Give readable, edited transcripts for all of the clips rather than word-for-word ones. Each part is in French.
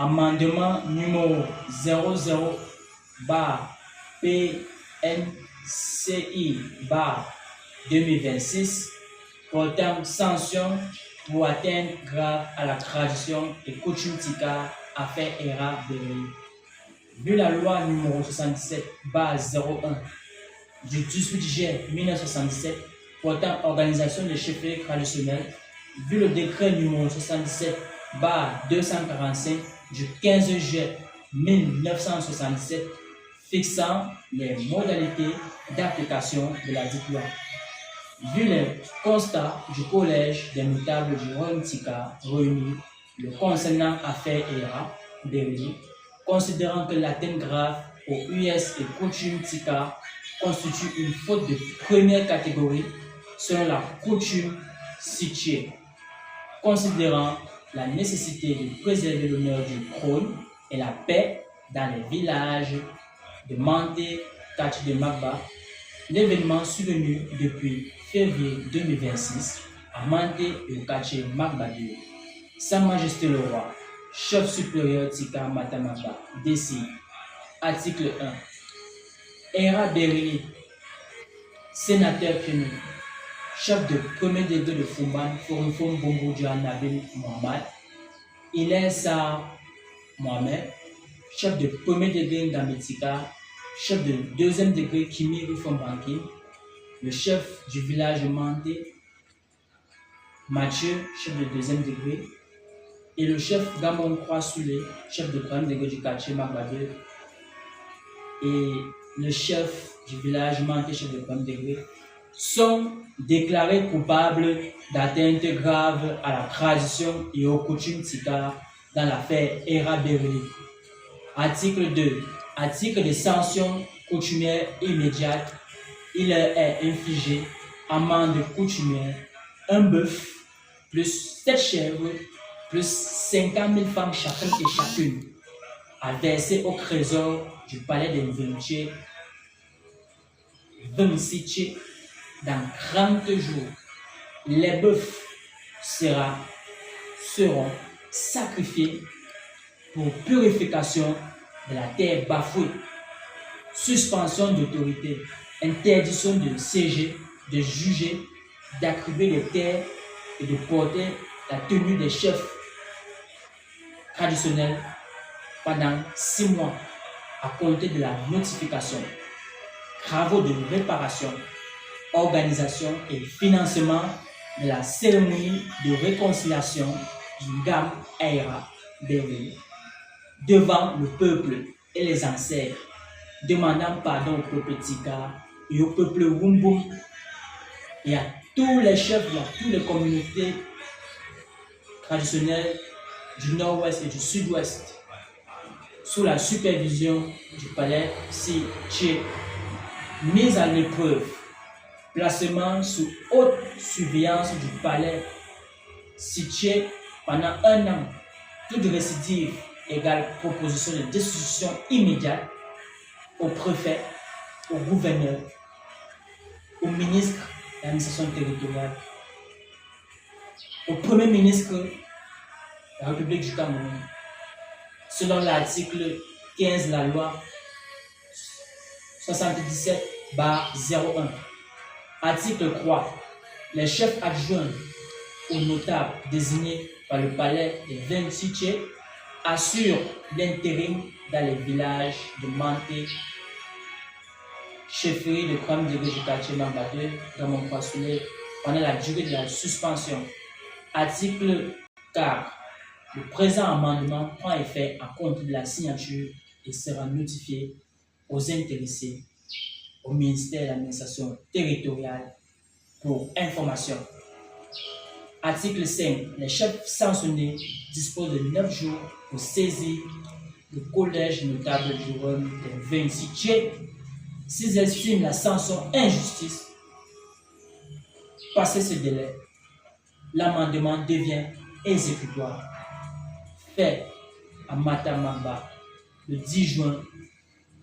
Amendement numéro 00-PNCI-2026 portant sanction pour atteinte grave à la tradition et coutume tika affaire ERA Berry. Vu la loi numéro 77-01 du 18 juillet 1977 portant organisation des chefferies traditionnelles, vu le décret numéro 77-245 du 15 juillet 1977 fixant les modalités d'application de la dite loi. Vu les constats du collège des notables du Royaume Tika réunis, le concernant affaire ERA Berry, considérant que l'atteinte grave aux US et coutumes Tika constitue une faute de première catégorie selon la coutume située, considérant la nécessité de préserver l'honneur du trône et la paix dans les villages de Manté, Kachi de Magba, l'événement survenu depuis février 2026 à Manté et au Kachi Magba 2. Sa Majesté le Roi, chef supérieur Tika Matamagba, décide. Article 1. ERA Berry, sénateur Kénou, chef de premier degré de Fumban, Forum Bongo Nabil Mohamed, Ilesa Mohamed, chef de premier degré Ngametika, chef de deuxième degré Kimi Rufombanki, le chef du village de Manté, Mathieu, chef de deuxième degré, et le chef Gamon Croix-Soulé, chef de premier degré du quartier Magbadé, et le chef du village Manté, chef de premier degré, sont déclarés coupables d'atteinte grave à la tradition et aux coutumes Tika dans l'affaire ERA Berry. Article 2. À titre de sanction coutumière immédiate, il leur est infligé amende coutumière, un bœuf, plus 7 chèvres, plus 50 000 francs chacun et chacune, à verser au trésor du palais de Vinci, 26 dans 30 jours. Les bœufs seront sacrifiés pour purification de la terre bafouée, suspension d'autorité, interdiction de siéger, de juger, d'attribuer les terres et de porter la tenue des chefs traditionnels pendant 6 mois à compter de la notification. Travaux de réparation, organisation et financement de la cérémonie de réconciliation du Gam ERA Berry devant le peuple et les ancêtres, demandant pardon au peuple Tika et au peuple Wumbum et à tous les chefs de toutes les communautés traditionnelles du nord-ouest et du sud-ouest, sous la supervision du palais Siché, mise à l'épreuve, placement sous haute surveillance du palais Siché pendant 1 an, toute récidive égale proposition de destitution immédiate au préfet, au gouverneur, au ministre de l'administration territoriale, au premier ministre de la République du Cameroun, selon l'article 15 de la loi 77-01. Article 3. Les chefs adjoints aux notables désignés par le palais des 26 assurent l'intérim dans les villages de Manté, chefferie de premier degré du quartier Mambadé, dans mon Croix-Soulé, pendant la durée de la suspension. Article 4. Le présent amendement prend effet à compte de la signature et sera notifié aux intéressés au ministère de l'administration territoriale pour information. Article 5. Les chefs sanctionnés disposent de 9 jours pour saisir le collège notable du Rhône des 26 s'ils estiment la sanction injustice. Passé ce délai, l'amendement devient exécutoire. Fait à Matamamba le 10 juin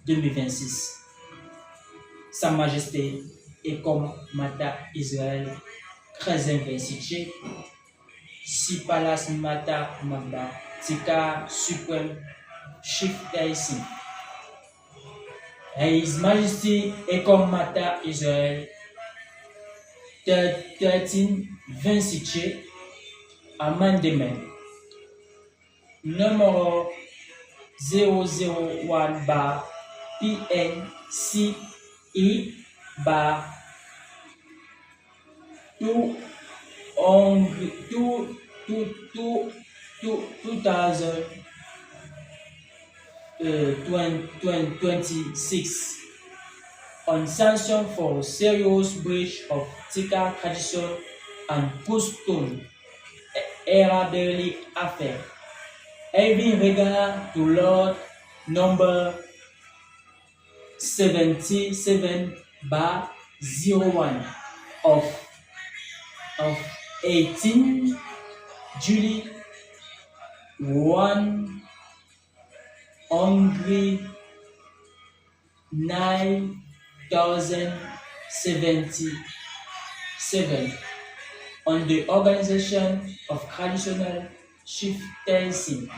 2026. Sa Majesté est comme Mata Israël, 13e 26, si Palace Mata Mamba Tika Supreme Chief Daisy. His Majesty Ekomata Israel 1326 Amendment numéro 001 bar PNCI bar 2026 on sanction for serious breach of Tika tradition and custom era daily affair. Having regard to Lord number 77 bar 01 of 18 July 109,077 on the organization of traditional chieftaincy,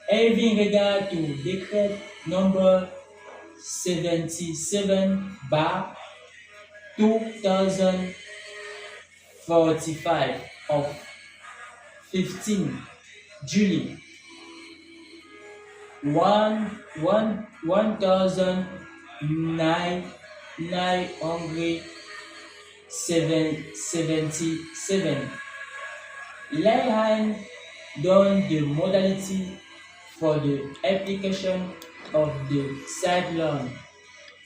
having regard to decree number 77 bar 2045 of 15 July 1977 lay hand on the modality for the application of the side loan,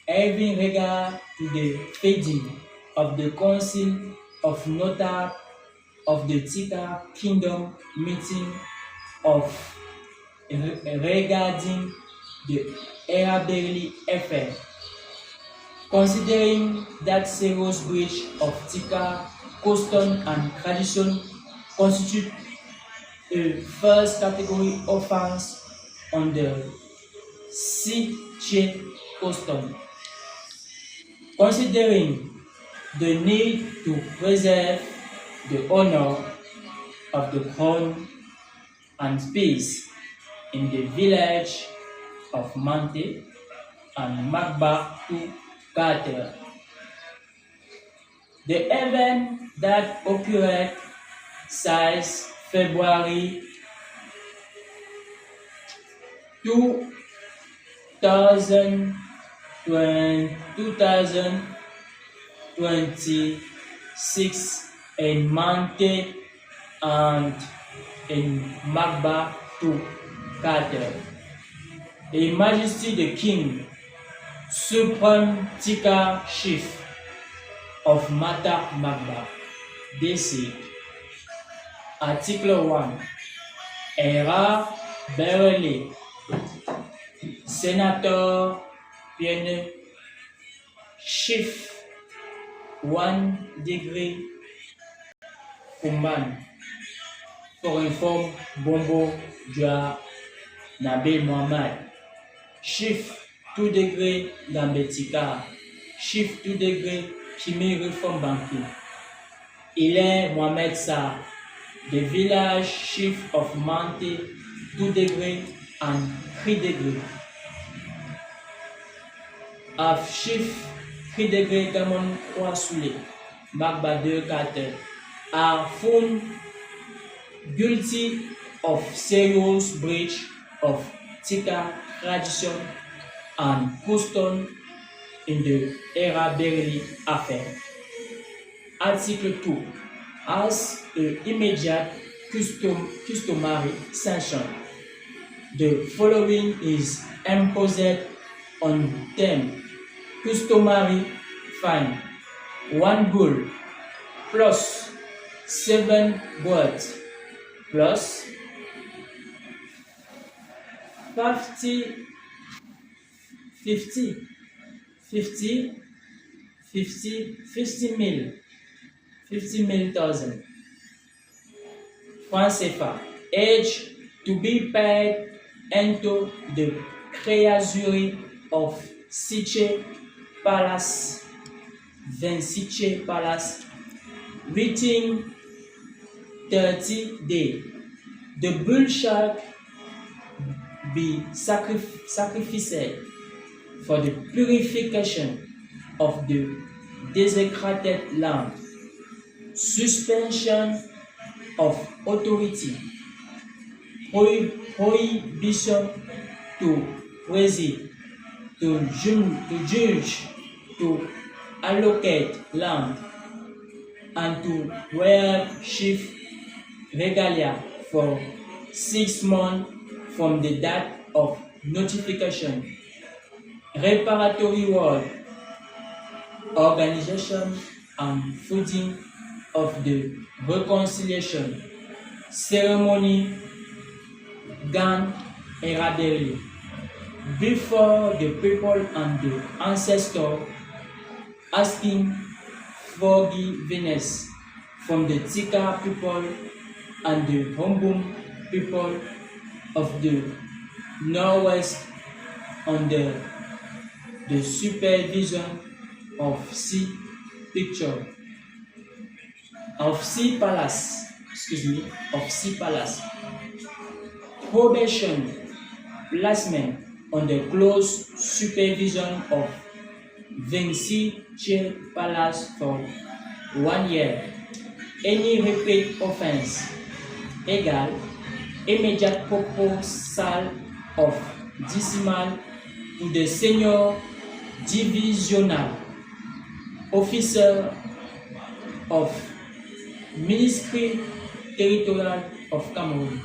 having regard to the feeding of the Council of Notables of the Tika Kingdom meeting of regarding the Erabeli affair, considering that serious breach of Tika custom and tradition constitute a first category offense under Siche custom, considering the need to preserve the honor of the crown and peace in the village of Mante and Magba to Carter. The event that occurred 6 February 2026 in Mante and in Magba to Carter. His Majesty the King, Supreme Tika Chief of Mata Magba, DC. Article 1. Era Beverly, Senator Pienne, Chief 1 degree Kumban, pour informe Bombo Dua Nabil Mohamed, Chief 2 degré Gambetika, Chief 2 degré Kimi Reform Banki. Il est Mohamed Sa, the village chief of Mante 2 degré and 3 degré. Of Chief 3 degré Gamon Kwasule, Magba 2 Carter, are found guilty of serious breach of Tika tradition and custom in the Erabeli affair. Article 2. As an immediate customary sanction, the following is imposed on them: customary fine 1 bull plus 7 goats plus 50 mil thousand francs CFA, each to be paid into the treasury of Siche Palace, Siche Palace, within 30 days. The bull shall be sacrificed for the purification of the desecrated land, suspension of authority, prohibition to preside, to judge, to allocate land, and to wear chief regalia for 6 months from the date of notification. Reparatory work, organization and founding of the reconciliation, ceremony, gan and radery, before the people and the ancestors, asking forgiveness from the Tika people and the Hombum people of the Northwest under the supervision of Sea Palace. Probation placement under close supervision of Vinci Palace for 1 year. Any repeat offense égale immediate proposal of decimal to the senior divisional officer of Ministry Territorial of Cameroon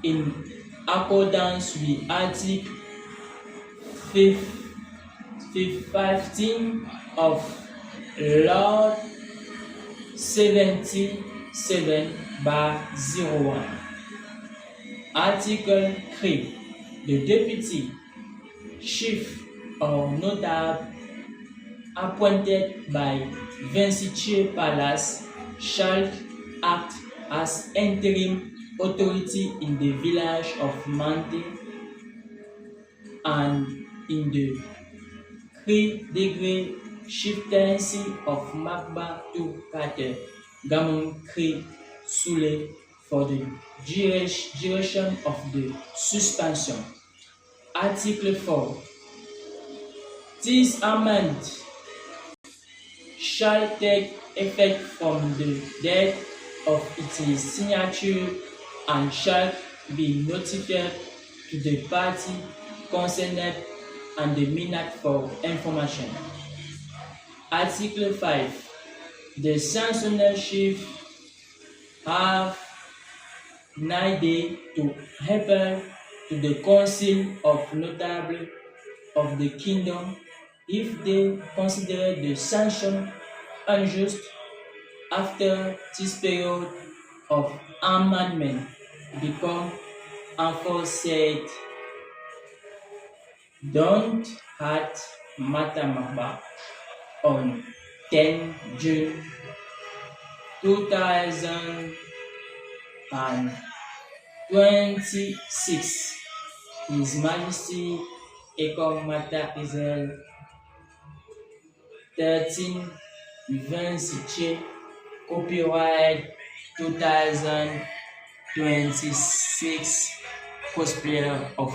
in accordance with Article 15 of Law 77/01. Article 3. The deputy, chief or notable appointed by Vinci Palace shall act as interim authority in the village of Mante and in the 3-degree chieftaincy of Magba to Kate, Gamon Kri Soule for the duration of the suspension. Article 4. This amendment shall take effect from the date of its signature and shall be notified to the party concerned and the minute for information. Article 5. The sanctioner chief have 9 days to repair to the Council of Notables of the Kingdom if they consider the sanction unjust. After this period of amendment become enforced. Don't at Matamaba on 10 June 2026. His Majesty Ekomata Israel 13 copyright 2026 cosplayer of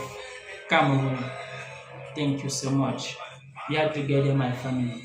Cameroon. Thank you so much. We are together, my family.